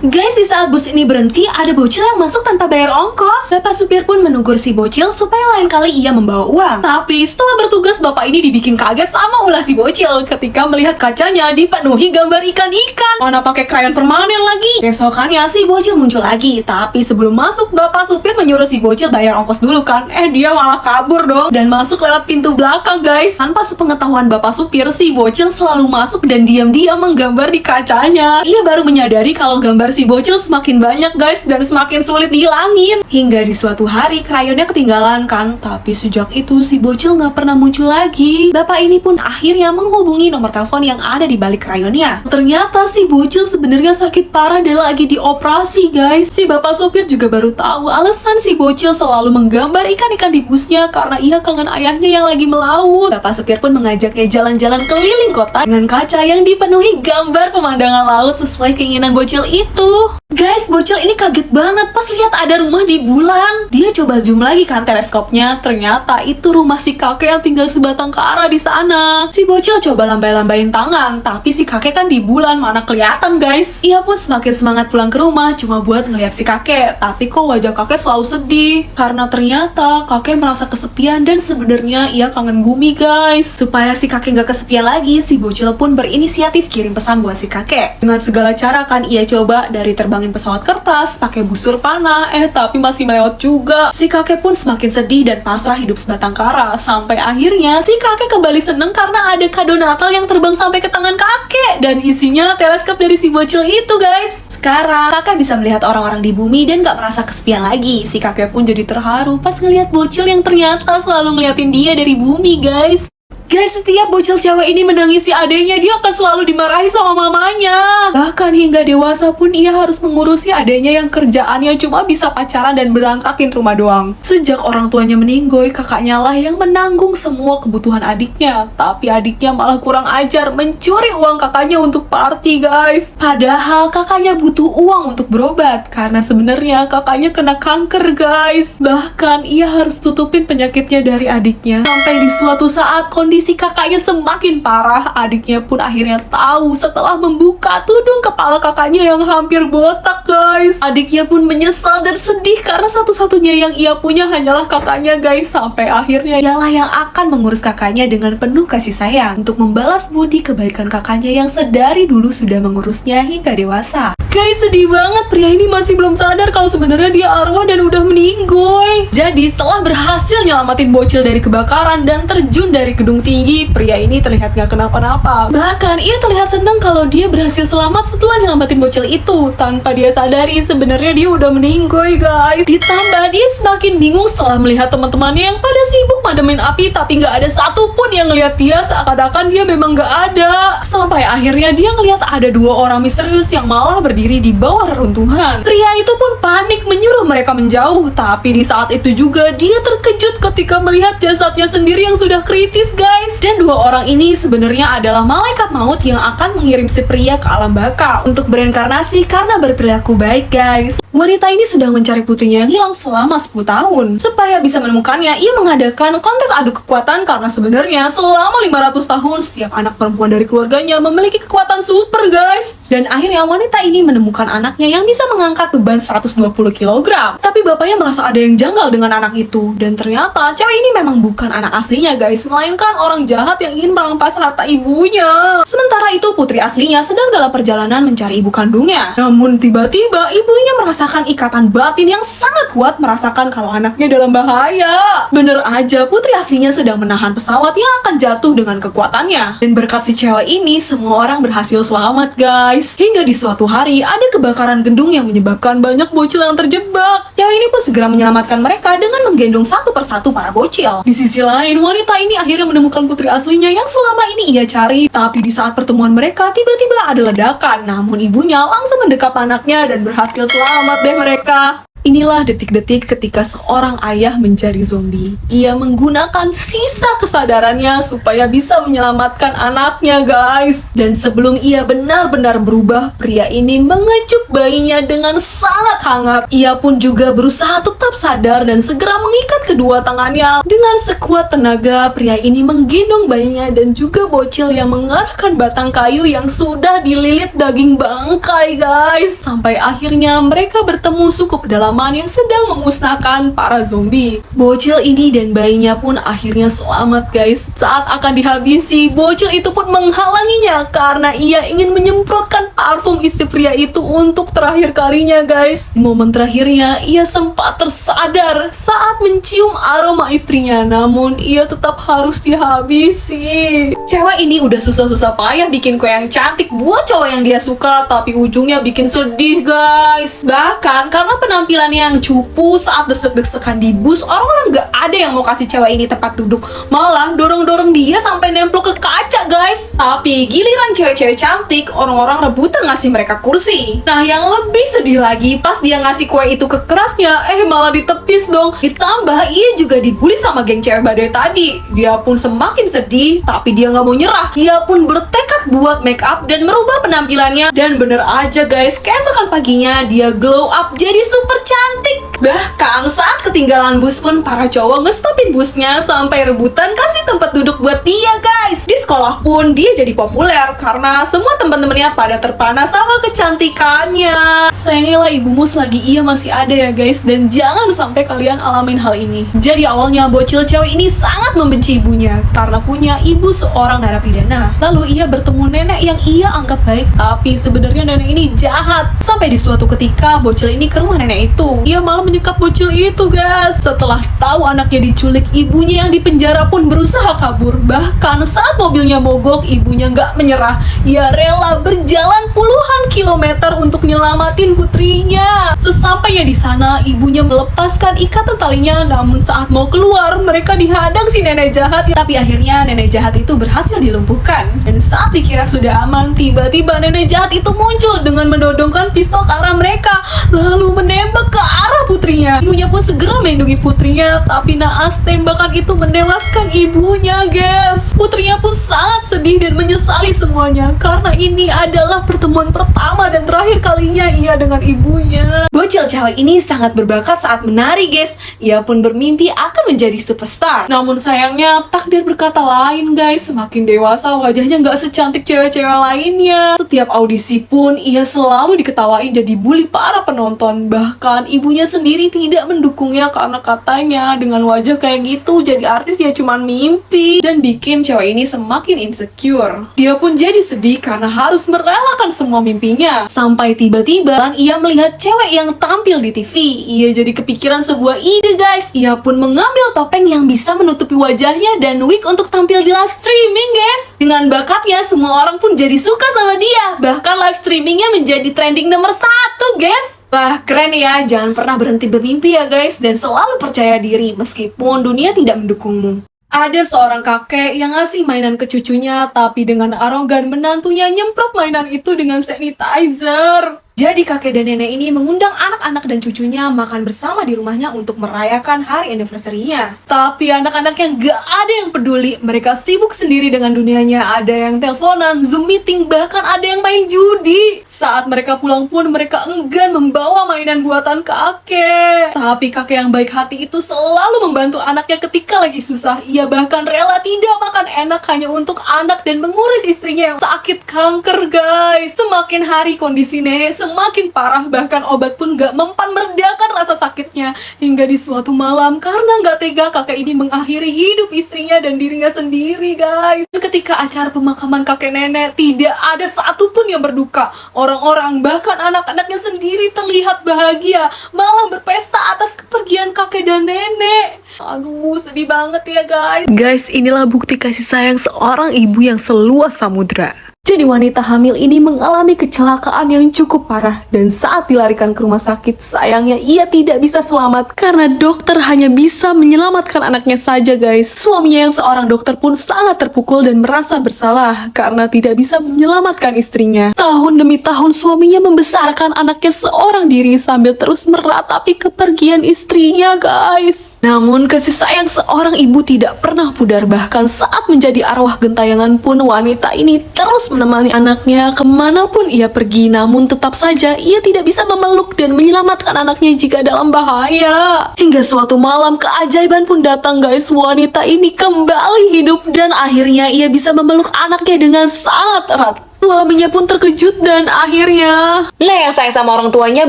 Guys, di saat bus ini berhenti, ada bocil yang masuk tanpa bayar ongkos. Bapak supir pun menegur si bocil supaya lain kali ia membawa uang. Tapi setelah bertugas, bapak ini dibikin kaget sama ulah si bocil ketika melihat kacanya dipenuhi gambar ikan-ikan. Mana pakai krayon permanen lagi. Besokannya si bocil muncul lagi, tapi sebelum masuk, bapak supir menyuruh si bocil bayar ongkos dulu kan. Dia malah kabur dong dan masuk lewat pintu belakang, guys. Tanpa sepengetahuan bapak supir, si bocil selalu masuk dan diam-diam menggambar di kacanya. Ia baru menyadari kalau gambar si bocil semakin banyak, guys, dan semakin sulit dihilangin. Hingga di suatu hari krayonnya ketinggalan kan. Tapi sejak itu si bocil nggak pernah muncul lagi. Bapak ini pun akhirnya menghubungi nomor telepon yang ada di balik krayonnya. Ternyata si bocil sebenarnya sakit parah dan lagi dioperasi, guys. Si bapak supir juga baru tahu alasan si bocil selalu menggambar ikan-ikan di busnya karena ia kangen ayahnya yang lagi melaut. Bapak supir pun mengajaknya jalan-jalan keliling kota dengan kaca yang dipenuhi gambar pemandangan laut sesuai keinginan bocil itu. Guys, bocil ini kaget banget pas lihat ada rumah di bulan. Dia coba zoom lagi kan teleskopnya. Ternyata itu rumah si kakek yang tinggal sebatang kara di sana. Si bocil coba lambai-lambain tangan, tapi si kakek kan di bulan, mana kelihatan, guys. Ia pun semakin semangat pulang ke rumah cuma buat ngeliat si kakek. Tapi kok wajah kakek selalu sedih karena ternyata kakek merasa kesepian dan sebenarnya ia kangen bumi, guys. Supaya si kakek gak kesepian lagi, si bocil pun berinisiatif kirim pesan buat si kakek. Dengan segala cara kan ia coba, dari terbangin pesawat kertas, pakai busur panah, tapi masih melewat juga. Si kakek pun semakin sedih dan pasrah hidup sebatang kara. Sampai akhirnya si kakek kembali seneng karena ada kado Natal yang terbang sampai ke tangan kakek dan isinya teleskop dari si bocil itu, guys. Sekarang kakek bisa melihat orang-orang di bumi dan gak merasa kesepian lagi. Si kakek pun jadi terharu pas ngeliat bocil yang ternyata selalu ngeliatin dia dari bumi, guys. Guys, setiap bocil cewek ini menangisi adenya, dia akan selalu dimarahi sama mamanya. Bahkan hingga dewasa pun ia harus mengurusi adenya yang kerjaannya cuma bisa pacaran dan berantakin rumah doang. Sejak orang tuanya meninggoy, kakaknya lah yang menanggung semua kebutuhan adiknya. Tapi adiknya malah kurang ajar, mencuri uang kakaknya untuk party, guys. Padahal kakaknya butuh uang untuk berobat karena sebenarnya kakaknya kena kanker, guys. Bahkan ia harus tutupin penyakitnya dari adiknya. Sampai di suatu saat kondisi kakaknya semakin parah. Adiknya pun akhirnya tahu setelah membuka tudung kepala kakaknya yang hampir botak, guys. Adiknya pun menyesal dan sedih karena satu-satunya yang ia punya hanyalah kakaknya, guys. Sampai akhirnya ialah yang akan mengurus kakaknya dengan penuh kasih sayang untuk membalas budi kebaikan kakaknya yang sedari dulu sudah mengurusnya hingga dewasa. Guys, sedih banget, pria ini masih belum sadar kalau sebenarnya dia arwah dan udah meninggoy. Jadi setelah berhasil nyelamatin bocil dari kebakaran dan terjun dari gedung tinggi, pria ini terlihat gak kenapa-napa. Bahkan ia terlihat senang kalau dia berhasil selamat setelah nyelamatin bocil itu. Tanpa dia sadari sebenarnya dia udah meninggoy, guys. Ditambah dia semakin bingung setelah melihat teman-temannya yang pada sibuk mademin api, tapi gak ada satupun yang ngeliat dia, seakan-akan dia memang gak ada. Sampai akhirnya dia ngeliat ada dua orang misterius yang malah berdiri di bawah reruntuhan. Pria itu pun panik menyuruh mereka menjauh, tapi di saat itu juga dia terkejut ketika melihat jasadnya sendiri yang sudah kritis, guys. Dan dua orang ini sebenarnya adalah malaikat maut yang akan mengirim si pria ke alam baka untuk bereinkarnasi karena berperilaku baik, guys. Wanita ini sedang mencari putrinya yang hilang selama 10 tahun. Supaya bisa menemukannya, ia mengadakan kontes adu kekuatan karena sebenarnya selama 500 tahun setiap anak perempuan dari keluarganya memiliki kekuatan super, guys. Dan akhirnya wanita ini menemukan anaknya yang bisa mengangkat beban 120 kg. Tapi bapaknya merasa ada yang janggal dengan anak itu. Dan ternyata cewek ini memang bukan anak aslinya, guys, melainkan orang jahat yang ingin merampas harta ibunya. Sementara itu putri aslinya sedang dalam perjalanan mencari ibu kandungnya. Namun tiba-tiba ibunya merasakan ikatan batin yang sangat kuat, merasakan kalau anaknya dalam bahaya. Bener aja, putri aslinya sedang menahan pesawat yang akan jatuh dengan kekuatannya. Dan berkat si cewek ini, semua orang berhasil selamat, guys. Hingga di suatu hari, ada kebakaran gedung yang menyebabkan banyak bocil yang terjebak. Cewek ini pun segera menyelamatkan mereka dengan menggendong satu persatu para bocil. Di sisi lain, wanita ini akhirnya menemukan putri aslinya yang selama ini ia cari. Tapi di saat pertemuan mereka, tiba-tiba ada ledakan. Namun ibunya langsung mendekap anaknya dan berhasil selamat deh mereka. Inilah detik-detik ketika seorang ayah menjadi zombie. Ia menggunakan sisa kesadarannya supaya bisa menyelamatkan anaknya, guys. Dan sebelum ia benar-benar berubah, pria ini mengecup bayinya dengan sangat hangat. Ia pun juga berusaha tetap sadar dan segera mengikat kedua tangannya. Dengan sekuat tenaga, pria ini menggendong bayinya dan juga bocil yang mengarahkan batang kayu yang sudah dililit daging bangkai, guys. Sampai akhirnya mereka bertemu suku pedalaman yang sedang memusnahkan para zombie. Bocil ini dan bayinya pun akhirnya selamat, guys. Saat akan dihabisi, bocil itu pun menghalanginya karena ia ingin menyemprotkan parfum istri pria itu untuk terakhir kalinya, guys. Momen terakhirnya, ia sempat tersadar saat mencium aroma istrinya, namun ia tetap harus dihabisi. Cewek ini udah susah-susah payah bikin kue yang cantik buat cowok yang dia suka, tapi ujungnya bikin sedih, guys. Bahkan karena penampilan yang cupu saat desek-desekan di bus, orang-orang gak ada yang mau kasih cewek ini tempat duduk, malah dorong-dorong dia sampai nempel ke kaca, guys. Tapi giliran cewek-cewek cantik, orang-orang rebutan ngasih mereka kursi. Nah, yang lebih sedih lagi, pas dia ngasih kue itu ke kerasnya, malah ditepis dong. Ditambah ia juga dibully sama geng cewek badai tadi. Dia pun semakin sedih, tapi dia gak mau nyerah. Dia pun bertekad buat make up dan merubah penampilannya. Dan bener aja, guys, keesokan paginya dia glow up jadi super cantik. Bahkan saat ketinggalan bus pun para cowok ngestopin busnya sampai rebutan kasih tempat duduk buat dia, guys. Di sekolah pun dia jadi populer karena semua teman-temannya pada terpana sama kecantikannya. Sayangilah ibumu selagi ia masih ada ya, guys, dan jangan sampai kalian alamin hal ini. Jadi awalnya bocil cewek ini sangat membenci ibunya karena punya ibu seorang narapidana. Lalu ia bertemu nenek yang ia anggap baik, tapi sebenarnya nenek ini jahat. Sampai di suatu ketika bocil ini ke rumah nenek itu. Ia malah menyekap bocil itu, guys. Setelah tahu anaknya diculik, ibunya yang dipenjara pun berusaha kabur. Bahkan saat mobilnya mogok, ibunya nggak menyerah. Ia rela berjalan puluhan kilometer untuk nyelamatin putrinya. Sesampainya di sana, ibunya melepaskan ikatan talinya. Namun saat mau keluar, mereka dihadang si nenek jahat. Tapi akhirnya nenek jahat itu berhasil dilumpuhkan. Dan saat dikira sudah aman, tiba-tiba nenek jahat itu muncul dengan mendodongkan pistol ke arah mereka, lalu menembak ke arah putrinya. Ibunya pun segera melindungi putrinya, tapi naas tembakan itu menewaskan ibunya, guys. Putrinya pun sangat sedih dan menyesali semuanya karena ini adalah pertemuan pertama dan terakhir kalinya ia dengan ibunya. Bocil cewek ini sangat berbakat saat menari, guys. Ia pun bermimpi akan menjadi superstar. Namun sayangnya takdir berkata lain, guys. Semakin dewasa wajahnya nggak secantik cewek-cewek lainnya. Setiap audisi pun ia selalu diketawain dan dibully para penonton. Bahkan ibunya sendiri tidak mendukungnya karena katanya dengan wajah kayak gitu jadi artis ya cuman mimpi, dan bikin cewek ini semakin insecure. Dia pun jadi sedih karena harus merelakan semua mimpinya. Sampai tiba-tiba ia melihat cewek yang tampil di TV. Ia jadi kepikiran sebuah ide, guys. Ia pun mengambil topeng yang bisa menutupi wajahnya dan wig untuk tampil di live streaming, guys. Dengan bakatnya semua orang pun jadi suka sama dia. Bahkan live streamingnya menjadi trending nomor 1, guys. Wah, keren ya. Jangan pernah berhenti bermimpi ya, guys. Dan selalu percaya diri meskipun dunia tidak mendukungmu. Ada seorang kakek yang ngasih mainan ke cucunya, tapi dengan arogan menantunya nyemprot mainan itu dengan sanitizer. Jadi kakek dan nenek ini mengundang anak-anak dan cucunya makan bersama di rumahnya untuk merayakan hari anniversary-nya. Tapi anak-anak yang gak ada yang peduli, mereka sibuk sendiri dengan dunianya. Ada yang teleponan, Zoom meeting, bahkan ada yang main judi. Saat mereka pulang pun mereka enggan membawa mainan buatan kakek. Tapi kakek yang baik hati itu selalu membantu anaknya ketika lagi susah. Ia bahkan rela tidak makan enak hanya untuk anak dan mengurus istrinya yang sakit kanker, guys. Semakin hari kondisi nenek semakin parah, bahkan obat pun gak mempan meredakan rasa sakitnya. Hingga di suatu malam, karena gak tega, kakek ini mengakhiri hidup istrinya dan dirinya sendiri, guys. Dan ketika acara pemakaman kakek nenek, tidak ada satupun yang berduka. Orang-orang, bahkan anak-anaknya sendiri terlihat bahagia, malah berpesta atas kepergian kakek dan nenek. Aduh, sedih banget ya, guys. Guys, inilah bukti kasih sayang seorang ibu yang seluas samudra. Jadi wanita hamil ini mengalami kecelakaan yang cukup parah dan saat dilarikan ke rumah sakit, sayangnya ia tidak bisa selamat karena dokter hanya bisa menyelamatkan anaknya saja guys. Suaminya yang seorang dokter pun sangat terpukul dan merasa bersalah karena tidak bisa menyelamatkan istrinya. Tahun demi tahun suaminya membesarkan anaknya seorang diri sambil terus meratapi kepergian istrinya guys. Namun kasih sayang seorang ibu tidak pernah pudar, bahkan saat menjadi arwah gentayangan pun wanita ini terus menemani anaknya kemanapun ia pergi. Namun tetap saja ia tidak bisa memeluk dan menyelamatkan anaknya jika dalam bahaya. Hingga suatu malam keajaiban pun datang guys, wanita ini kembali hidup dan akhirnya ia bisa memeluk anaknya dengan sangat erat. Suaminya pun terkejut dan akhirnya... Nah, yang sayang sama orang tuanya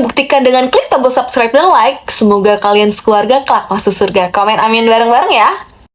buktikan dengan klik tombol subscribe dan like. Semoga kalian sekeluarga kelak masuk surga. Komen amin bareng-bareng ya.